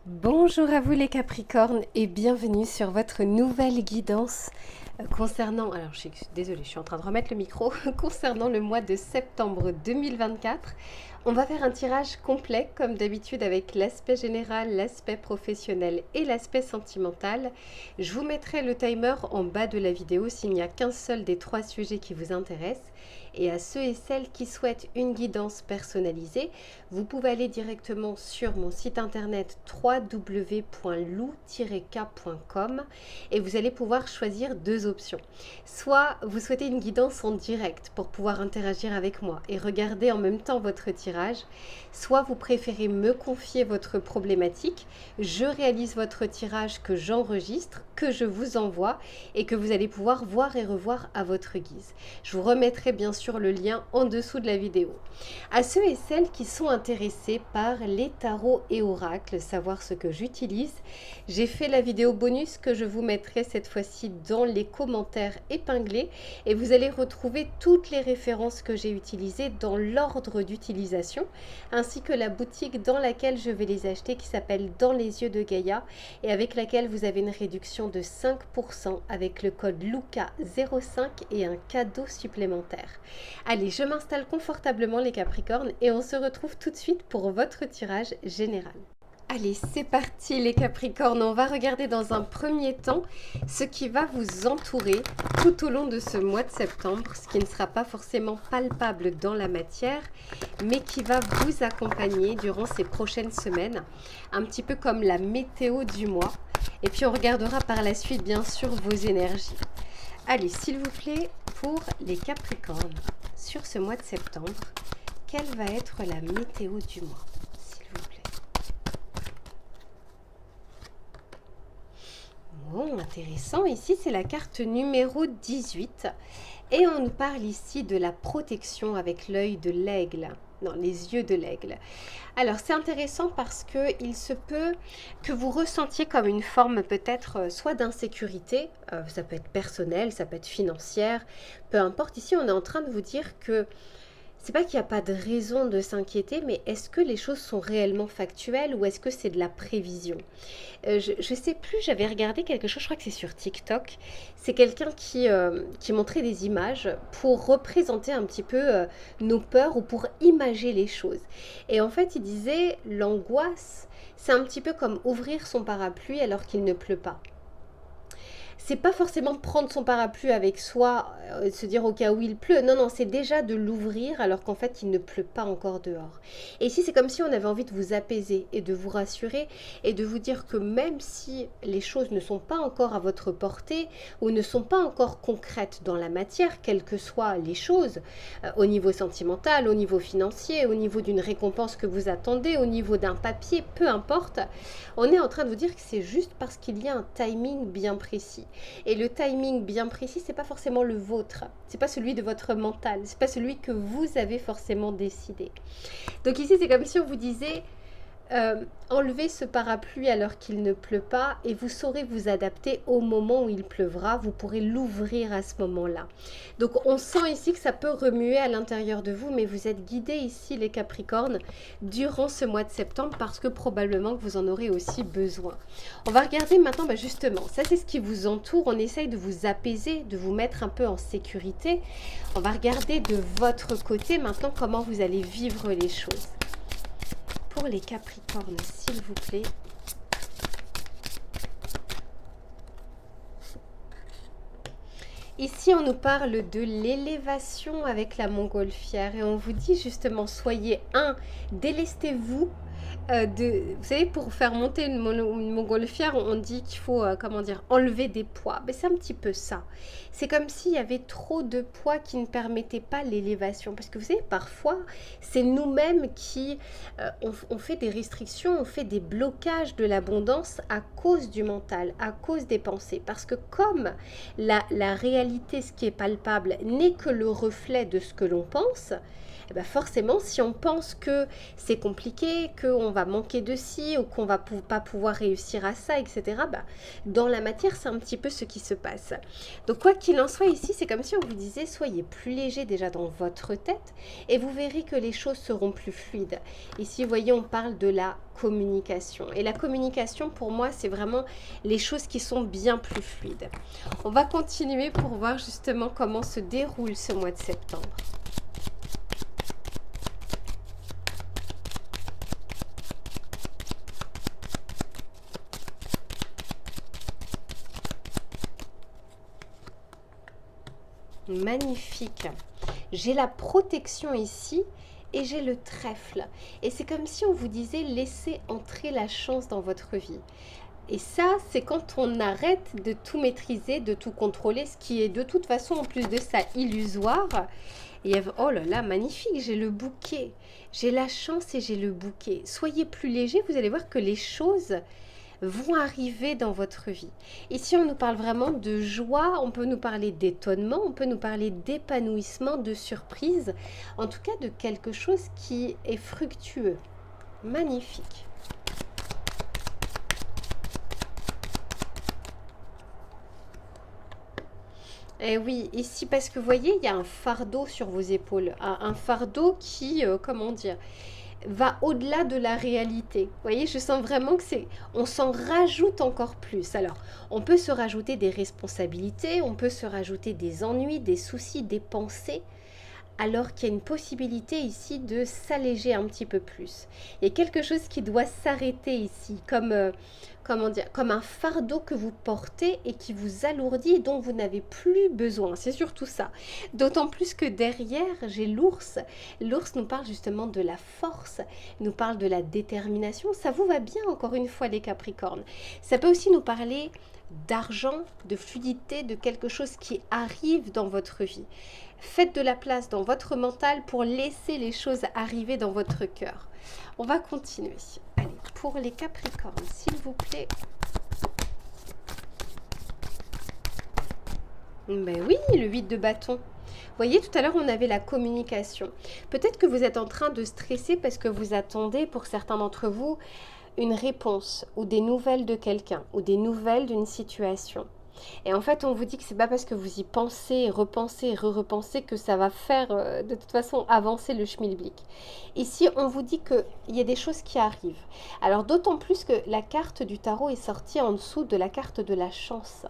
Bonjour à vous les Capricornes et bienvenue sur votre nouvelle guidance concernant, alors je suis désolée, je suis en train de remettre le micro, concernant le mois de septembre 2024. On va faire un tirage complet comme d'habitude avec l'aspect général, l'aspect professionnel et l'aspect sentimental. Je vous mettrai le timer en bas de la vidéo s'il n'y a qu'un seul des trois sujets qui vous intéressent. Et à ceux et celles qui souhaitent une guidance personnalisée, vous pouvez aller directement sur mon site internet www.lou-k.com et vous allez pouvoir choisir deux options. Soit vous souhaitez une guidance en direct pour pouvoir interagir avec moi et regarder en même temps votre tirage, soit vous préférez me confier votre problématique, je réalise votre tirage que j'enregistre, que je vous envoie et que vous allez pouvoir voir et revoir à votre guise. Je vous remettrai bien sûr le lien en dessous de la vidéo. À ceux et celles qui sont intéressés par les tarots et oracles, savoir ce que j'utilise, j'ai fait la vidéo bonus que je vous mettrai cette fois-ci dans les commentaires épinglés et vous allez retrouver toutes les références que j'ai utilisées dans l'ordre d'utilisation ainsi que la boutique dans laquelle je vais les acheter qui s'appelle Dans les yeux de Gaïa et avec laquelle vous avez une réduction de 5% avec le code LUCA05 et un cadeau supplémentaire. Allez, je m'installe confortablement les Capricornes et on se retrouve tout de suite pour votre tirage général. Allez, c'est parti les Capricornes, on va regarder dans un premier temps ce qui va vous entourer tout au long de ce mois de septembre, ce qui ne sera pas forcément palpable dans la matière, mais qui va vous accompagner durant ces prochaines semaines, un petit peu comme la météo du mois. Et puis on regardera par la suite bien sûr vos énergies. Allez, s'il vous plaît, pour les Capricornes, sur ce mois de septembre, quelle va être la météo du mois, s'il vous plaît? Bon, intéressant. Ici, c'est la carte numéro 18. Et on nous parle ici de la protection avec l'œil de l'aigle. Non, les yeux de l'aigle. Alors, c'est intéressant parce que il se peut que vous ressentiez comme une forme peut-être soit d'insécurité, ça peut être personnel, ça peut être financière, peu importe. Ici, on est en train de vous dire que c'est pas qu'il n'y a pas de raison de s'inquiéter, mais est-ce que les choses sont réellement factuelles ou est-ce que c'est de la prévision? Je sais plus, j'avais regardé quelque chose, je crois que c'est sur TikTok. C'est quelqu'un qui montrait des images pour représenter un petit peu nos peurs ou pour imager les choses. Et en fait, il disait l'angoisse, c'est un petit peu comme ouvrir son parapluie alors qu'il ne pleut pas. C'est pas forcément prendre son parapluie avec soi, se dire au cas où il pleut. Non, non, c'est déjà de l'ouvrir alors qu'en fait il ne pleut pas encore dehors. Et ici, c'est comme si on avait envie de vous apaiser et de vous rassurer et de vous dire que même si les choses ne sont pas encore à votre portée ou ne sont pas encore concrètes dans la matière, quelles que soient les choses, au niveau sentimental, au niveau financier, au niveau d'une récompense que vous attendez, au niveau d'un papier, peu importe, on est en train de vous dire que c'est juste parce qu'il y a un timing bien précis. Et le timing bien précis, c'est pas forcément le vôtre, c'est pas celui de votre mental, c'est pas celui que vous avez forcément décidé. Donc ici, c'est comme si on vous disait enlevez ce parapluie alors qu'il ne pleut pas et vous saurez vous adapter au moment où il pleuvra, vous pourrez l'ouvrir à ce moment-là. Donc on sent ici que ça peut remuer à l'intérieur de vous, mais vous êtes guidés ici les Capricornes durant ce mois de septembre parce que probablement que vous en aurez aussi besoin. On va regarder maintenant, justement, ça c'est ce qui vous entoure, on essaye de vous apaiser, de vous mettre un peu en sécurité. On va regarder de votre côté maintenant comment vous allez vivre les choses. Pour les Capricornes, s'il vous plaît. Ici, on nous parle de l'élévation avec la montgolfière et on vous dit justement, soyez délestez-vous vous savez, pour faire monter une montgolfière, on dit qu'il faut, comment dire, enlever des poids. Mais c'est un petit peu ça. C'est comme s'il y avait trop de poids qui ne permettaient pas l'élévation. Parce que vous savez, parfois, c'est nous-mêmes qui on fait des restrictions, on fait des blocages de l'abondance à cause du mental, à cause des pensées. Parce que comme la réalité, ce qui est palpable, n'est que le reflet de ce que l'on pense, Eh ben forcément, si on pense que c'est compliqué, qu'on va manquer de ci ou qu'on va pas pouvoir réussir à ça, etc., bah, dans la matière, c'est un petit peu ce qui se passe. Donc quoi qu'il en soit ici, c'est comme si on vous disait, soyez plus léger déjà dans votre tête et vous verrez que les choses seront plus fluides. Ici, vous voyez, on parle de la communication. Et la communication, pour moi, c'est vraiment les choses qui sont bien plus fluides. On va continuer pour voir justement comment se déroule ce mois de septembre. Magnifique. J'ai la protection ici et j'ai le trèfle. Et c'est comme si on vous disait laissez entrer la chance dans votre vie. Et ça, c'est quand on arrête de tout maîtriser, de tout contrôler, ce qui est de toute façon, en plus de ça, illusoire. Et oh là là, magnifique, j'ai le bouquet. J'ai la chance et j'ai le bouquet. Soyez plus léger, vous allez voir que les choses vont arriver dans votre vie. Ici, on nous parle vraiment de joie, on peut nous parler d'étonnement, on peut nous parler d'épanouissement, de surprise, en tout cas de quelque chose qui est fructueux. Magnifique. Eh oui, ici, parce que vous voyez, il y a un fardeau sur vos épaules, un fardeau qui, comment dire, va au-delà de la réalité. Vous voyez, je sens vraiment que on s'en rajoute encore plus. Alors, on peut se rajouter des responsabilités, on peut se rajouter des ennuis, des soucis, des pensées, alors qu'il y a une possibilité ici de s'alléger un petit peu plus. Il y a quelque chose qui doit s'arrêter ici, comme, comment dire, comme un fardeau que vous portez et qui vous alourdit et dont vous n'avez plus besoin. C'est surtout ça. D'autant plus que derrière, j'ai l'ours. L'ours nous parle justement de la force, nous parle de la détermination. Ça vous va bien, encore une fois, les Capricornes. Ça peut aussi nous parler d'argent, de fluidité, de quelque chose qui arrive dans votre vie. Faites de la place dans votre mental pour laisser les choses arriver dans votre cœur. On va continuer. Allez, pour les Capricornes, s'il vous plaît. Ben oui, le 8 de bâton. Vous voyez, tout à l'heure, on avait la communication. Peut-être que vous êtes en train de stresser parce que vous attendez, pour certains d'entre vous, une réponse ou des nouvelles de quelqu'un ou des nouvelles d'une situation. Et en fait, on vous dit que c'est pas parce que vous y pensez, repensez, re-repensez que ça va faire de toute façon avancer le schmilblick. Ici, on vous dit qu'il y a des choses qui arrivent. Alors d'autant plus que la carte du tarot est sortie en dessous de la carte de la chance.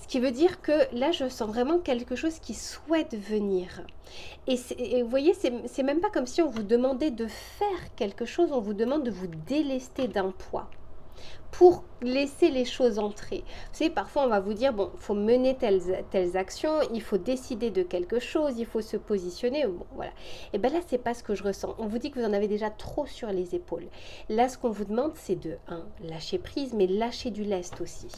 Ce qui veut dire que là, je sens vraiment quelque chose qui souhaite venir. Et vous voyez, c'est même pas comme si on vous demandait de faire quelque chose, on vous demande de vous délester d'un poids pour laisser les choses entrer. Vous savez, parfois on va vous dire, bon, il faut mener telles actions, il faut décider de quelque chose, il faut se positionner, bon, voilà. Et bien là, c'est pas ce que je ressens. On vous dit que vous en avez déjà trop sur les épaules. Là, ce qu'on vous demande, c'est de, lâcher prise, mais lâcher du lest aussi.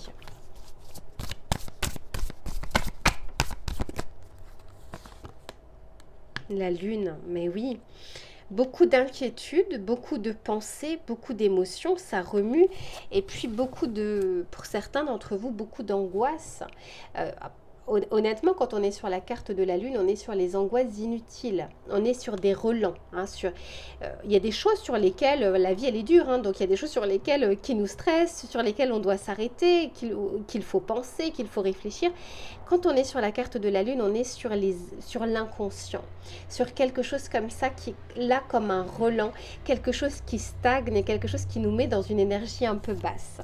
La lune, mais oui. Beaucoup d'inquiétudes, beaucoup de pensées, beaucoup d'émotions, ça remue. Et puis pour certains d'entre vous, beaucoup d'angoisse. Honnêtement, quand on est sur la carte de la lune, on est sur les angoisses inutiles. On est sur des relents. Il y a des choses sur lesquelles la vie, elle est dure. Donc, il y a des choses sur lesquelles qui nous stressent, sur lesquelles on doit s'arrêter, qu'il faut penser, qu'il faut réfléchir. Quand on est sur la carte de la lune, on est sur l'inconscient. Sur quelque chose comme ça qui est là comme un relent. Quelque chose qui stagne et quelque chose qui nous met dans une énergie un peu basse.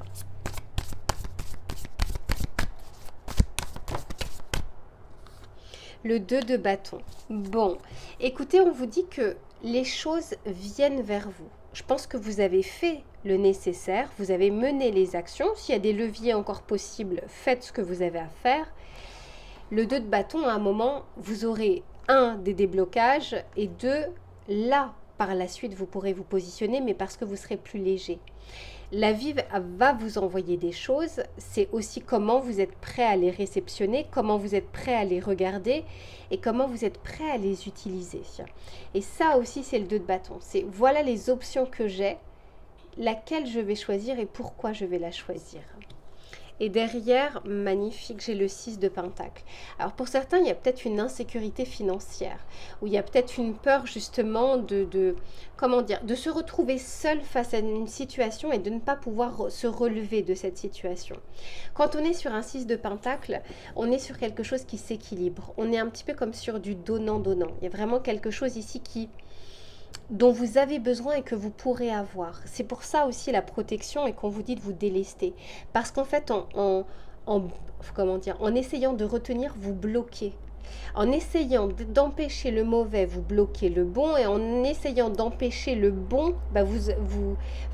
Le 2 de bâton. Bon, écoutez, on vous dit que les choses viennent vers vous. Je pense que vous avez fait le nécessaire, vous avez mené les actions. S'il y a des leviers encore possibles, faites ce que vous avez à faire. Le 2 de bâton, à un moment, vous aurez des déblocages et là, par la suite, vous pourrez vous positionner, mais parce que vous serez plus léger. La vie va vous envoyer des choses, c'est aussi comment vous êtes prêt à les réceptionner, comment vous êtes prêt à les regarder et comment vous êtes prêt à les utiliser. Et ça aussi, c'est le 2 de bâton. C'est voilà les options que j'ai, laquelle je vais choisir et pourquoi je vais la choisir. Et derrière, magnifique, j'ai le 6 de Pentacle. Alors pour certains, il y a peut-être une insécurité financière, ou il y a peut-être une peur justement comment dire, de se retrouver seul face à une situation et de ne pas pouvoir se relever de cette situation. Quand on est sur un 6 de Pentacle, on est sur quelque chose qui s'équilibre. On est un petit peu comme sur du donnant-donnant. Il y a vraiment quelque chose ici dont vous avez besoin et que vous pourrez avoir. C'est pour ça aussi la protection et qu'on vous dit de vous délester. Parce qu'en fait, comment dire, en essayant de retenir, vous bloquez. En essayant d'empêcher le mauvais, vous bloquez le bon. Et en essayant d'empêcher le bon,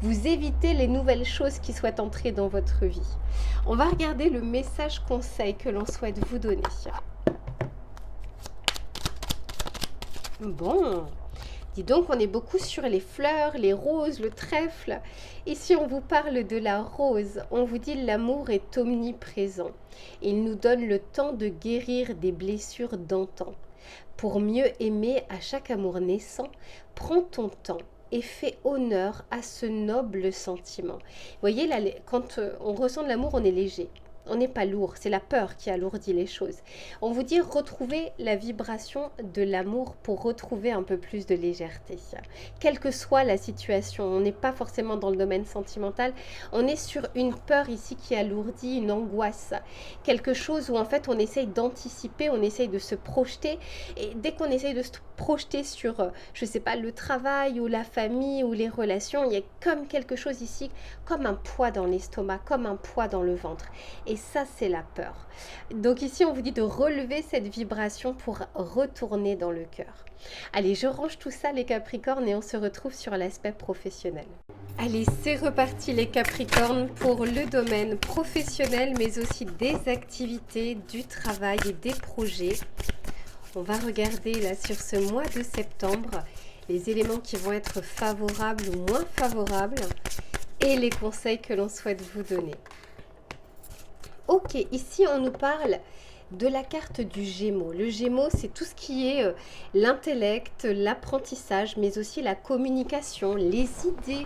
vous évitez les nouvelles choses qui souhaitent entrer dans votre vie. On va regarder le message conseil que l'on souhaite vous donner. Bon, dis donc, on est beaucoup sur les fleurs, les roses, le trèfle. Ici, on vous parle de la rose. On vous dit l'amour est omniprésent. Il nous donne le temps de guérir des blessures d'antan. Pour mieux aimer à chaque amour naissant, prends ton temps et fais honneur à ce noble sentiment. Vous voyez, là, quand on ressent de l'amour, on est léger. On n'est pas lourd, c'est la peur qui alourdit les choses. On vous dit retrouver la vibration de l'amour pour retrouver un peu plus de légèreté. Quelle que soit la situation, on n'est pas forcément dans le domaine sentimental, on est sur une peur ici qui alourdit, une angoisse. Quelque chose où en fait on essaye d'anticiper, on essaye de se projeter. Et dès qu'on essaye de se projeter sur, je ne sais pas, le travail ou la famille ou les relations, il y a comme quelque chose ici, comme un poids dans l'estomac, comme un poids dans le ventre. Et ça, c'est la peur. Donc ici, on vous dit de relever cette vibration pour retourner dans le cœur. Allez, je range tout ça, les Capricornes, et on se retrouve sur l'aspect professionnel. Allez, c'est reparti, les Capricornes, pour le domaine professionnel, mais aussi des activités, du travail et des projets. On va regarder là sur ce mois de septembre les éléments qui vont être favorables ou moins favorables et les conseils que l'on souhaite vous donner. Ok, ici on nous parle de la carte du Gémeaux. Le Gémeaux, c'est tout ce qui est l'intellect, l'apprentissage, mais aussi la communication, les idées.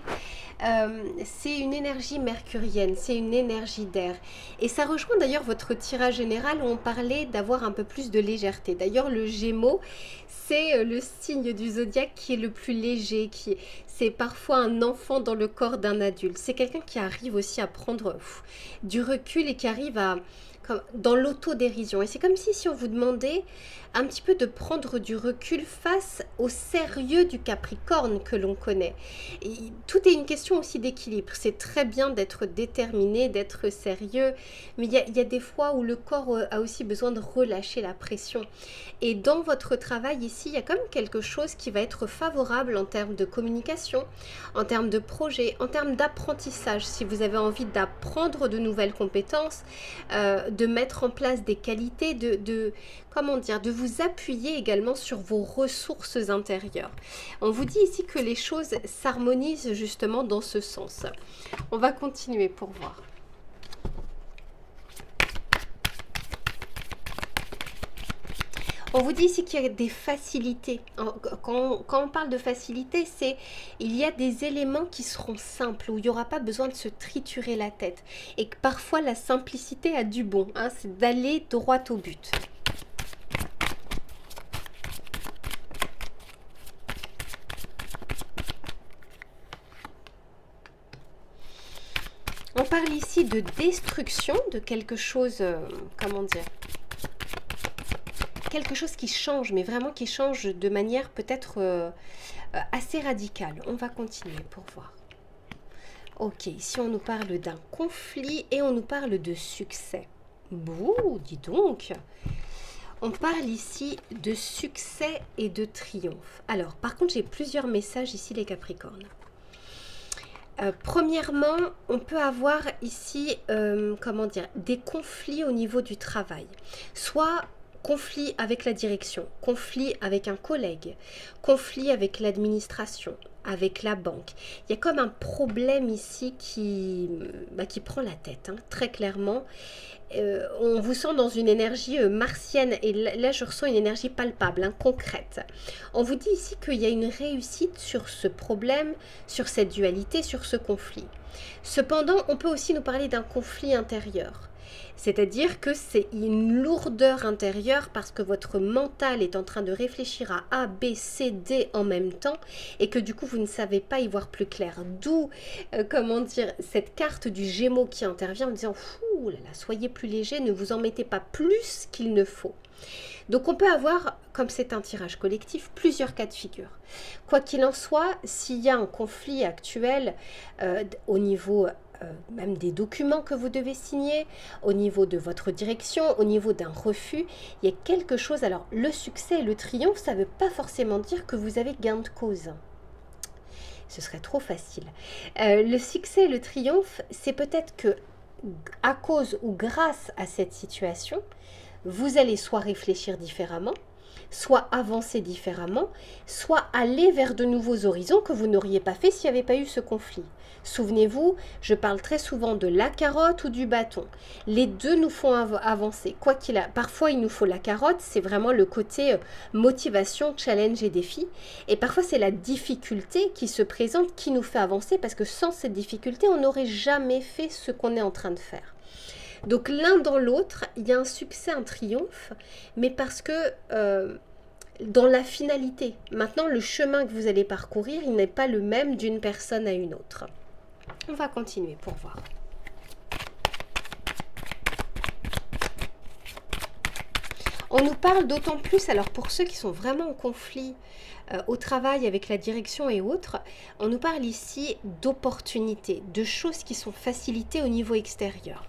C'est une énergie mercurienne, c'est une énergie d'air. Et ça rejoint d'ailleurs votre tirage général où on parlait d'avoir un peu plus de légèreté. D'ailleurs, le Gémeaux, c'est le signe du zodiaque qui est le plus léger, c'est parfois un enfant dans le corps d'un adulte. C'est quelqu'un qui arrive aussi à prendre du recul et qui arrive dans l'autodérision. Et c'est comme si on vous demandait un petit peu de prendre du recul face au sérieux du Capricorne que l'on connaît. Et tout est une question aussi d'équilibre. C'est très bien d'être déterminé, d'être sérieux, mais il y a des fois où le corps a aussi besoin de relâcher la pression. Et dans votre travail ici, il y a comme quelque chose qui va être favorable en termes de communication, en termes de projet, en termes d'apprentissage. Si vous avez envie d'apprendre de nouvelles compétences, de mettre en place des qualités, comment dire, de vous appuyer également sur vos ressources intérieures. On vous dit ici que les choses s'harmonisent justement dans ce sens. On va continuer pour voir. On vous dit ici qu'il y a des facilités. Quand on parle de facilité, il y a des éléments qui seront simples, où il n'y aura pas besoin de se triturer la tête. Et que parfois, la simplicité a du bon, hein, c'est d'aller droit au but. On parle ici de destruction, de quelque chose, comment dire, quelque chose qui change, mais vraiment qui change de manière peut-être assez radicale. On va continuer pour voir. Ok, ici on nous parle d'un conflit et on nous parle de succès. Bouh, dis donc. On parle ici de succès et de triomphe. Alors, par contre, j'ai plusieurs messages ici, les Capricornes. Premièrement, on peut avoir ici, comment dire, des conflits au niveau du travail. Soit conflit avec la direction, conflit avec un collègue, conflit avec l'administration, avec la banque. Il y a comme un problème ici qui prend la tête, hein, très clairement. On vous sent dans une énergie martienne et là je ressens une énergie palpable, hein, concrète. On vous dit ici qu'il y a une réussite sur ce problème, sur cette dualité, sur ce conflit. Cependant, on peut aussi nous parler d'un conflit intérieur. C'est-à-dire que c'est une lourdeur intérieure parce que votre mental est en train de réfléchir à A, B, C, D en même temps et que du coup vous ne savez pas y voir plus clair. D'où, cette carte du Gémeaux qui intervient en disant « Ouh là là, soyez plus léger, ne vous en mettez pas plus qu'il ne faut ». Donc on peut avoir, comme c'est un tirage collectif, plusieurs cas de figure. Quoi qu'il en soit, s'il y a un conflit actuel au niveau même des documents que vous devez signer, au niveau de votre direction, au niveau d'un refus, il y a quelque chose. Alors le succès et le triomphe, ça ne veut pas forcément dire que vous avez gain de cause. Ce serait trop facile. Le succès et le triomphe, c'est peut-être que à cause ou grâce à cette situation, vous allez soit réfléchir différemment, soit avancer différemment, soit aller vers de nouveaux horizons que vous n'auriez pas fait s'il n'y avait pas eu ce conflit. Souvenez-vous, je parle très souvent de la carotte ou du bâton. Les deux nous font avancer. Parfois, il nous faut la carotte, c'est vraiment le côté motivation, challenge et défi. Et parfois, c'est la difficulté qui se présente qui nous fait avancer parce que sans cette difficulté, on n'aurait jamais fait ce qu'on est en train de faire. Donc l'un dans l'autre, il y a un succès, un triomphe, mais parce que dans la finalité, maintenant le chemin que vous allez parcourir, il n'est pas le même d'une personne à une autre. On va continuer pour voir. On nous parle d'autant plus, alors pour ceux qui sont vraiment en conflit au travail avec la direction et autres, on nous parle ici d'opportunités, de choses qui sont facilitées au niveau extérieur.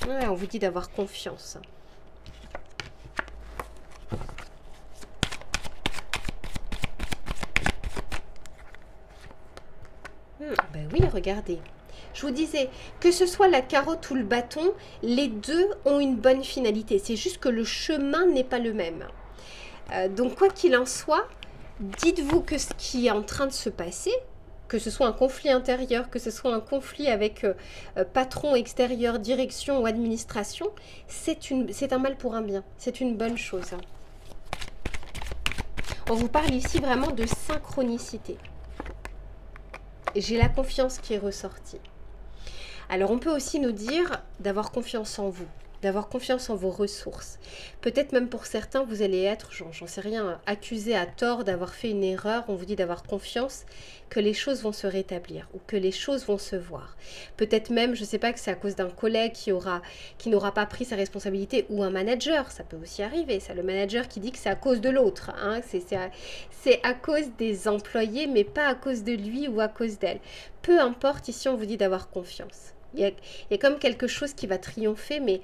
Ouais, on vous dit d'avoir confiance. Ben oui, regardez. Je vous disais, que ce soit la carotte ou le bâton, les deux ont une bonne finalité. C'est juste que le chemin n'est pas le même. Donc, quoi qu'il en soit, dites-vous que ce qui est en train de se passer, que ce soit un conflit intérieur, que ce soit un conflit avec patron extérieur, direction ou administration, c'est un mal pour un bien. C'est une bonne chose. On vous parle ici vraiment de synchronicité. J'ai la confiance qui est ressortie. Alors, on peut aussi nous dire d'avoir confiance en vous, d'avoir confiance en vos ressources. Peut-être même pour certains, vous allez être, j'en sais rien, accusé à tort d'avoir fait une erreur. On vous dit d'avoir confiance que les choses vont se rétablir ou que les choses vont se voir. Peut-être même, je ne sais pas, que c'est à cause d'un collègue qui n'aura pas pris sa responsabilité ou un manager. Ça peut aussi arriver, ça, le manager qui dit que c'est à cause de l'autre. Hein, c'est à cause des employés, mais pas à cause de lui ou à cause d'elle. Peu importe, ici on vous dit d'avoir confiance. Il y a comme quelque chose qui va triompher, mais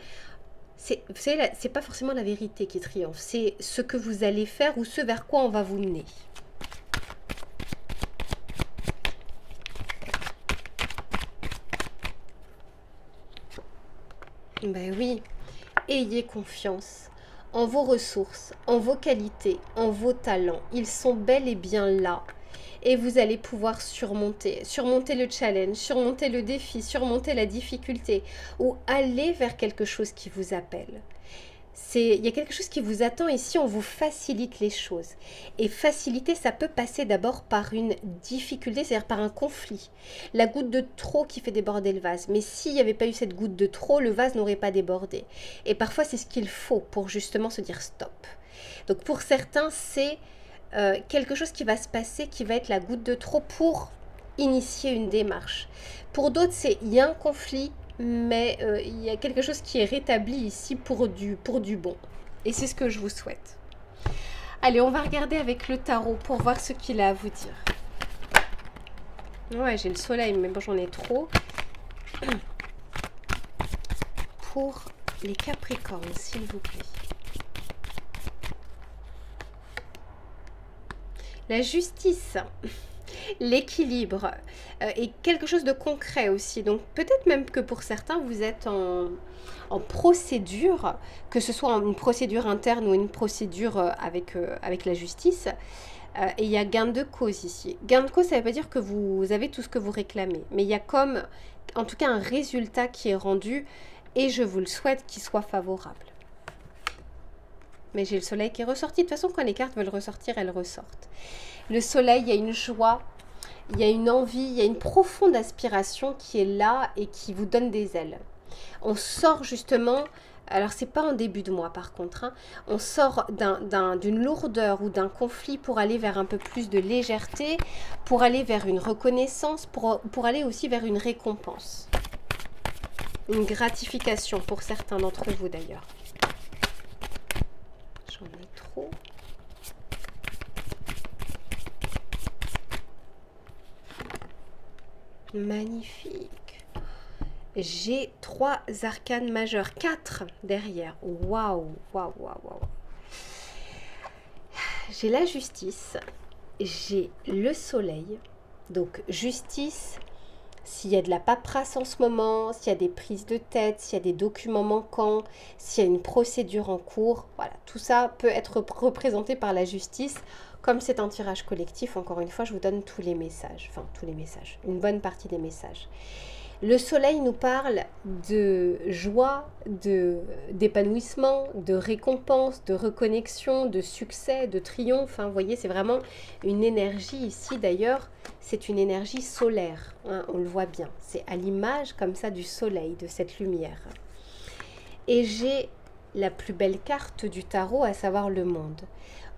c'est pas forcément la vérité qui triomphe. C'est ce que vous allez faire ou ce vers quoi on va vous mener. Ben oui, ayez confiance en vos ressources, en vos qualités, en vos talents. Ils sont bel et bien là. Et vous allez pouvoir surmonter le challenge, surmonter le défi, surmonter la difficulté ou aller vers quelque chose qui vous appelle. Il y a quelque chose qui vous attend ici, on vous facilite les choses. Et faciliter, ça peut passer d'abord par une difficulté, c'est-à-dire par un conflit. La goutte de trop qui fait déborder le vase. Mais s'il n'y avait pas eu cette goutte de trop, le vase n'aurait pas débordé. Et parfois, c'est ce qu'il faut pour justement se dire stop. Donc pour certains, c'est quelque chose qui va se passer, qui va être la goutte de trop pour initier une démarche. Pour d'autres, il y a un conflit, mais il y a quelque chose qui est rétabli ici pour du bon. Et c'est ce que je vous souhaite. Allez, on va regarder avec le tarot pour voir ce qu'il a à vous dire. Ouais, j'ai le soleil, mais bon, j'en ai trop. Pour les Capricornes, s'il vous plaît. La justice. l'équilibre est quelque chose de concret aussi. Donc peut-être même que pour certains, vous êtes en procédure, que ce soit une procédure interne ou une procédure avec la justice. Et il y a gain de cause ici. Gain de cause, ça ne veut pas dire que vous avez tout ce que vous réclamez. Mais il y a comme, en tout cas, un résultat qui est rendu et je vous le souhaite qu'il soit favorable. Mais j'ai le soleil qui est ressorti. De toute façon, quand les cartes veulent ressortir, elles ressortent. Le soleil, il y a une joie, il y a une envie, il y a une profonde aspiration qui est là et qui vous donne des ailes. On sort justement, alors c'est pas en début de mois par contre, hein, on sort d'une lourdeur ou d'un conflit pour aller vers un peu plus de légèreté, pour aller vers une reconnaissance, pour aller aussi vers une récompense. Une gratification pour certains d'entre vous d'ailleurs. J'en ai trop. Magnifique. J'ai 3 arcanes majeures, 4 derrière. Waouh, waouh, waouh, waouh. J'ai la justice, j'ai le soleil. Donc justice, s'il y a de la paperasse en ce moment, s'il y a des prises de tête, s'il y a des documents manquants, s'il y a une procédure en cours, voilà, tout ça peut être représenté par la justice. Comme c'est un tirage collectif, encore une fois, je vous donne tous les messages, enfin tous les messages, une bonne partie des messages. Le soleil nous parle de joie, d'épanouissement, de récompense, de reconnexion, de succès, de triomphe. Hein, vous voyez, c'est vraiment une énergie ici. D'ailleurs, c'est une énergie solaire. Hein, on le voit bien. C'est à l'image comme ça du soleil, de cette lumière. Et j'ai la plus belle carte du tarot, à savoir le monde.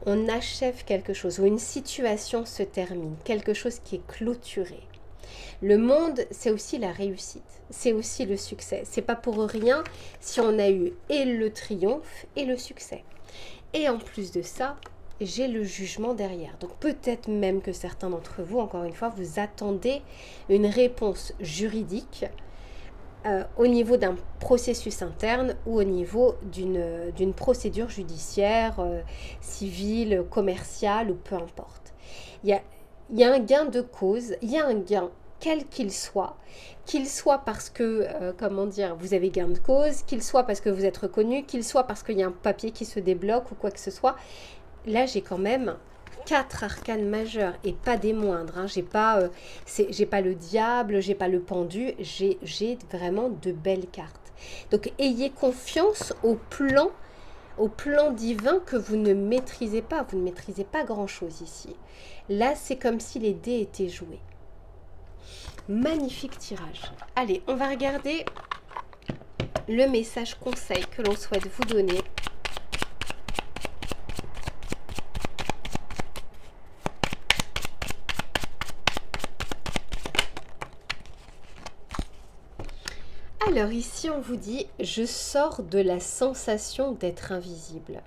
On achève quelque chose, ou une situation se termine, quelque chose qui est clôturé. Le monde, c'est aussi la réussite, c'est aussi le succès. C'est pas pour rien si on a eu et le triomphe et le succès. Et en plus de ça, j'ai le jugement derrière. Donc peut-être même que certains d'entre vous, encore une fois, vous attendez une réponse juridique au niveau d'un processus interne ou au niveau d'une procédure judiciaire, civile, commerciale ou peu importe. Il y a un gain de cause, il y a un gain quel qu'il soit parce que, comment dire, vous avez gain de cause, qu'il soit parce que vous êtes reconnu, qu'il soit parce qu'il y a un papier qui se débloque ou quoi que ce soit. Là, j'ai quand même 4 arcanes majeures et pas des moindres. Hein. J'ai pas le diable, j'ai pas le pendu, j'ai vraiment de belles cartes. Donc, ayez confiance au plan divin que vous ne maîtrisez pas. Vous ne maîtrisez pas grand-chose ici. Là, c'est comme si les dés étaient joués. Magnifique tirage. Allez, on va regarder le message conseil que l'on souhaite vous donner. Alors ici, on vous dit, je sors de la sensation d'être invisible.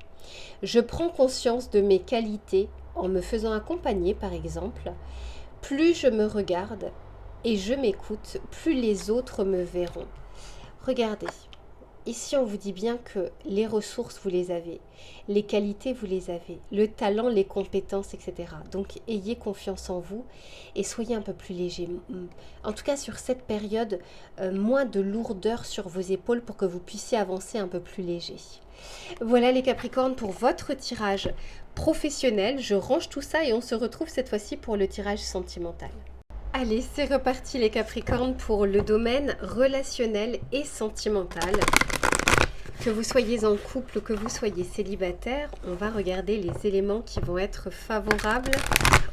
Je prends conscience de mes qualités en me faisant accompagner, par exemple. Plus je me regarde et je m'écoute, plus les autres me verront. Regardez, ici on vous dit bien que les ressources, vous les avez, les qualités, vous les avez, le talent, les compétences, etc. Donc ayez confiance en vous et soyez un peu plus léger. En tout cas, sur cette période, moins de lourdeur sur vos épaules pour que vous puissiez avancer un peu plus léger. Voilà les Capricornes pour votre tirage professionnel. Je range tout ça et on se retrouve cette fois-ci pour le tirage sentimental. Allez, c'est reparti les Capricornes pour le domaine relationnel et sentimental. Que vous soyez en couple ou que vous soyez célibataire, on va regarder les éléments qui vont être favorables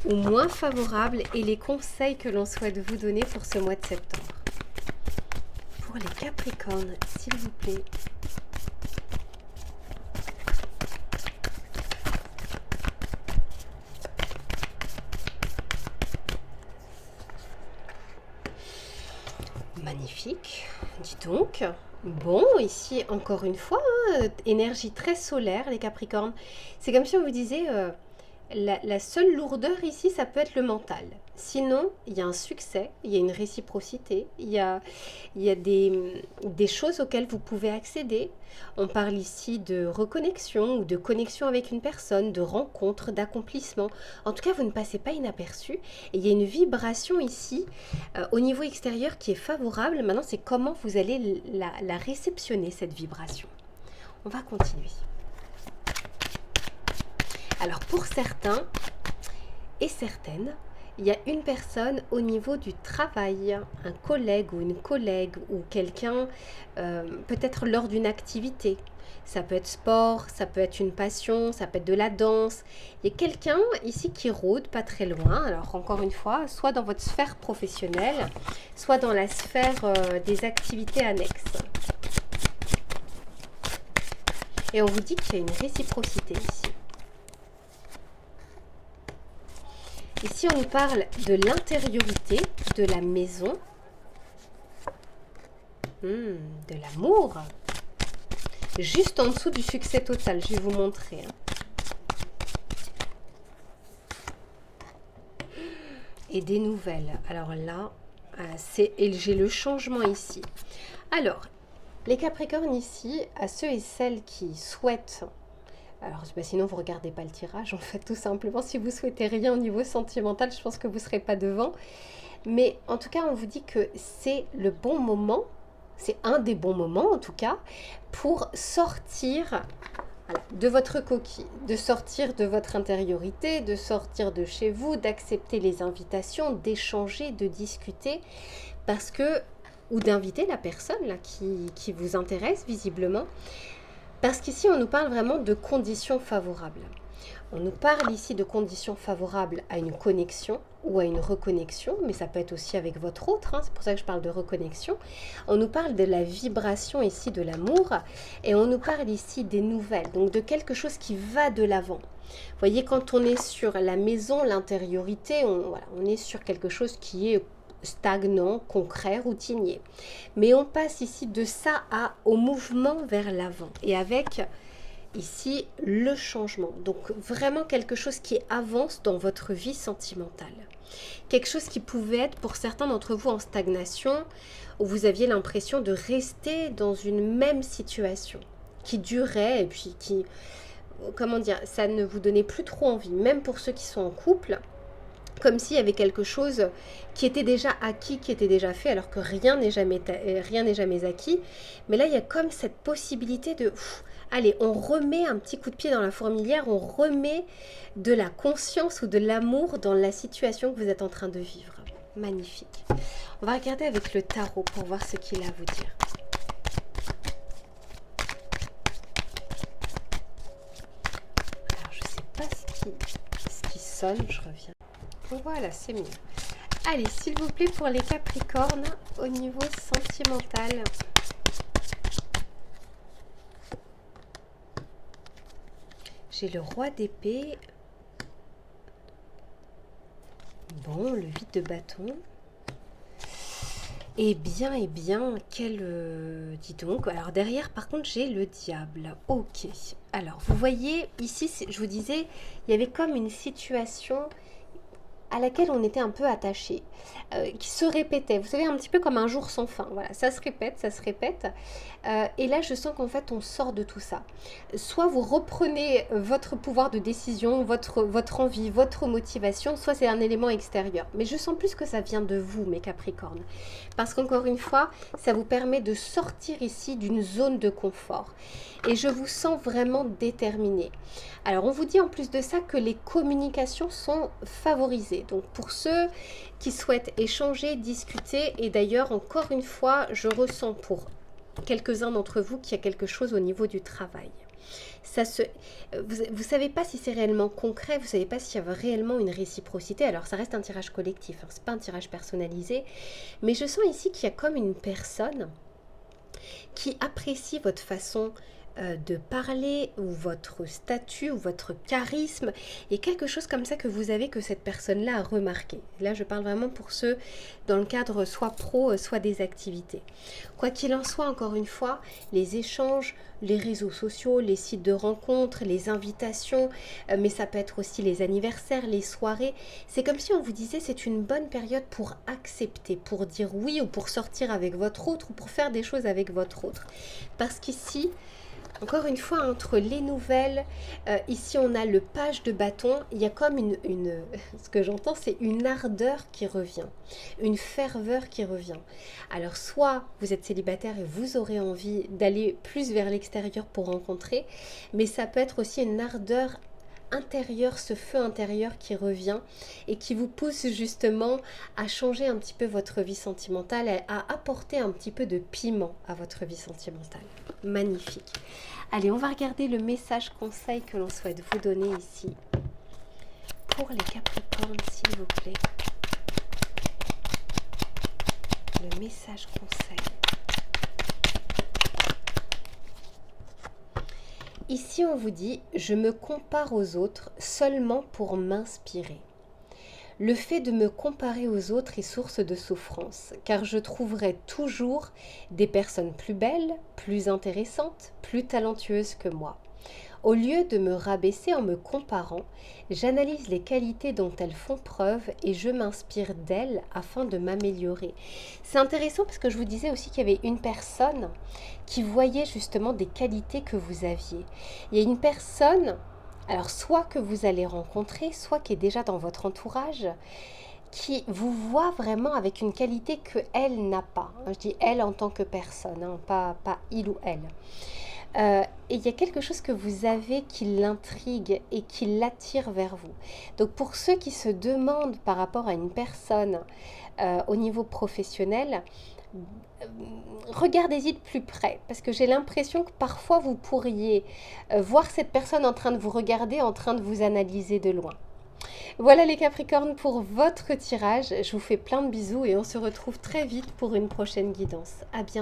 ou moins favorables et les conseils que l'on souhaite vous donner pour ce mois de septembre. Pour les Capricornes, s'il vous plaît. Magnifique, dis donc. Bon, ici, encore une fois, hein, énergie très solaire, les Capricornes. C'est comme si on vous disait, la seule lourdeur ici, ça peut être le mental. Sinon, il y a un succès, il y a une réciprocité, il y a des choses auxquelles vous pouvez accéder. On parle ici de reconnexion ou de connexion avec une personne, de rencontre, d'accomplissement. En tout cas, vous ne passez pas inaperçu. Et il y a une vibration ici au niveau extérieur qui est favorable. Maintenant, c'est comment vous allez la réceptionner, cette vibration. On va continuer. Alors, pour certains et certaines, il y a une personne au niveau du travail, un collègue ou une collègue ou quelqu'un, peut-être lors d'une activité. Ça peut être sport, ça peut être une passion, ça peut être de la danse. Il y a quelqu'un ici qui rôde pas très loin. Alors encore une fois, soit dans votre sphère professionnelle, soit dans la sphère des activités annexes. Et on vous dit qu'il y a une réciprocité ici. Ici, on nous parle de l'intériorité, de la maison, de l'amour. Juste en dessous du succès total, je vais vous montrer. Et des nouvelles. Alors là, j'ai le changement ici. Alors, les Capricornes ici, à ceux et celles qui souhaitent... Alors, sinon, vous ne regardez pas le tirage, en fait, tout simplement. Si vous souhaitez rien au niveau sentimental, je pense que vous ne serez pas devant. Mais en tout cas, on vous dit que c'est le bon moment, c'est un des bons moments, en tout cas, pour sortir de votre coquille, de sortir de votre intériorité, de sortir de chez vous, d'accepter les invitations, d'échanger, de discuter, parce que... ou d'inviter la personne là, qui vous intéresse, visiblement. Parce qu'ici, on nous parle vraiment de conditions favorables. On nous parle ici de conditions favorables à une connexion ou à une reconnexion, mais ça peut être aussi avec votre autre, c'est pour ça que je parle de reconnexion. On nous parle de la vibration ici de l'amour et on nous parle ici des nouvelles, donc de quelque chose qui va de l'avant. Vous voyez, quand on est sur la maison, l'intériorité, on est sur quelque chose qui est stagnant, concret, routinier. Mais on passe ici de ça au mouvement vers l'avant. Et avec ici le changement. Donc vraiment quelque chose qui avance dans votre vie sentimentale. Quelque chose qui pouvait être pour certains d'entre vous en stagnation, où vous aviez l'impression de rester dans une même situation qui durait et puis qui, comment dire, ça ne vous donnait plus trop envie. Même pour ceux qui sont en couple, comme s'il y avait quelque chose qui était déjà acquis, qui était déjà fait, alors que rien n'est jamais acquis. Mais là, il y a comme cette possibilité de... allez, on remet un petit coup de pied dans la fourmilière, on remet de la conscience ou de l'amour dans la situation que vous êtes en train de vivre. Magnifique. On va regarder avec le tarot pour voir ce qu'il a à vous dire. Alors, je ne sais pas ce qui sonne, je reviens. Voilà, c'est mieux. Allez, s'il vous plaît, pour les Capricornes, au niveau sentimental. J'ai le roi d'épée. Bon, le 8 de bâton. Eh bien, dis donc. Alors derrière, par contre, j'ai le diable. Ok. Alors, vous voyez, ici, je vous disais, il y avait comme une situation à laquelle on était un peu attaché, qui se répétait. Vous savez, un petit peu comme un jour sans fin. Voilà, ça se répète, ça se répète. Et là, je sens qu'en fait, on sort de tout ça. Soit vous reprenez votre pouvoir de décision, votre envie, votre motivation, soit c'est un élément extérieur. Mais je sens plus que ça vient de vous, mes Capricornes. Parce qu'encore une fois, ça vous permet de sortir ici d'une zone de confort. Et je vous sens vraiment déterminé. Alors, on vous dit en plus de ça que les communications sont favorisées. Donc, pour ceux qui souhaitent échanger, discuter, et d'ailleurs, encore une fois, je ressens pour quelques-uns d'entre vous qu'il y a quelque chose au niveau du travail. Vous ne savez pas si c'est réellement concret, vous ne savez pas s'il y a réellement une réciprocité. Alors, ça reste un tirage collectif, ce n'est pas un tirage personnalisé. Mais je sens ici qu'il y a comme une personne qui apprécie votre façon de parler, ou votre statut, ou votre charisme, et quelque chose comme ça que vous avez, que cette personne-là a remarqué. Là, je parle vraiment pour ceux dans le cadre soit pro, soit des activités. Quoi qu'il en soit, encore une fois, les échanges, les réseaux sociaux, les sites de rencontres, les invitations, mais ça peut être aussi les anniversaires, les soirées. C'est comme si on vous disait c'est une bonne période pour accepter, pour dire oui, ou pour sortir avec votre autre, ou pour faire des choses avec votre autre. Parce qu'ici, encore une fois, entre les nouvelles, ici on a le page de bâton, il y a comme ce que j'entends, c'est une ardeur qui revient, une ferveur qui revient. Alors soit vous êtes célibataire et vous aurez envie d'aller plus vers l'extérieur pour rencontrer, mais ça peut être aussi une ardeur intérieur, ce feu intérieur qui revient et qui vous pousse justement à changer un petit peu votre vie sentimentale, à apporter un petit peu de piment à votre vie sentimentale. Magnifique. Allez, on va regarder le message conseil que l'on souhaite vous donner ici. Pour les Capricornes, s'il vous plaît. Le message conseil. Ici, on vous dit « Je me compare aux autres seulement pour m'inspirer ». Le fait de me comparer aux autres est source de souffrance, car je trouverai toujours des personnes plus belles, plus intéressantes, plus talentueuses que moi. Au lieu de me rabaisser en me comparant, j'analyse les qualités dont elles font preuve et je m'inspire d'elles afin de m'améliorer. C'est intéressant parce que je vous disais aussi qu'il y avait une personne qui voyait justement des qualités que vous aviez. Il y a une personne, alors soit que vous allez rencontrer, soit qui est déjà dans votre entourage, qui vous voit vraiment avec une qualité qu'elle n'a pas. Je dis elle en tant que personne, pas il ou elle. Et il y a quelque chose que vous avez qui l'intrigue et qui l'attire vers vous. Donc pour ceux qui se demandent par rapport à une personne au niveau professionnel, regardez-y de plus près, parce que j'ai l'impression que parfois vous pourriez voir cette personne en train de vous regarder, en train de vous analyser de loin. Voilà les Capricornes pour votre tirage. Je vous fais plein de bisous et on se retrouve très vite pour une prochaine guidance. À bientôt.